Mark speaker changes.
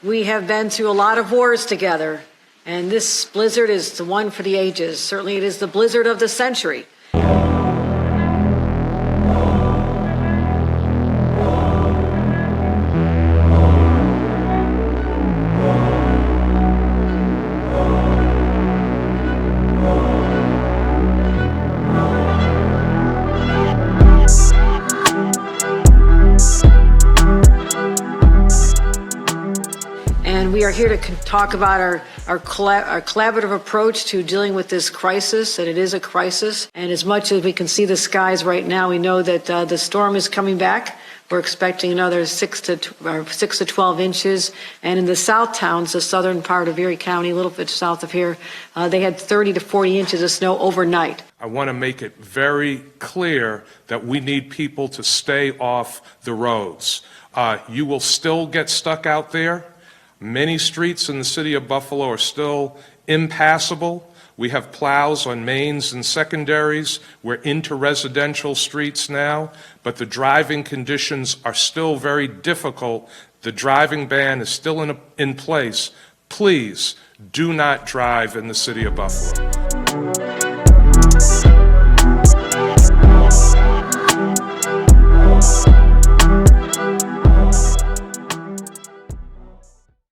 Speaker 1: We have been through a lot of wars together, and this blizzard is the one for the ages. Certainly it is the blizzard of the century. And we are here to talk about our collaborative approach to dealing with this crisis, and it is a crisis. And as much as we can see the skies right now, we know that the storm is coming back. We're expecting another 6 to 12 inches. And in the south towns, the southern part of Erie County, a little bit south of here, they had 30 to 40 inches of snow overnight.
Speaker 2: I want to make it very clear that we need people to stay off the roads. You will still get stuck out there. Many streets in the city of Buffalo are still impassable. We have plows on mains and secondaries. We're into residential streets now, but the driving conditions are still very difficult. The driving ban is still in place. Please do not drive in the city of Buffalo.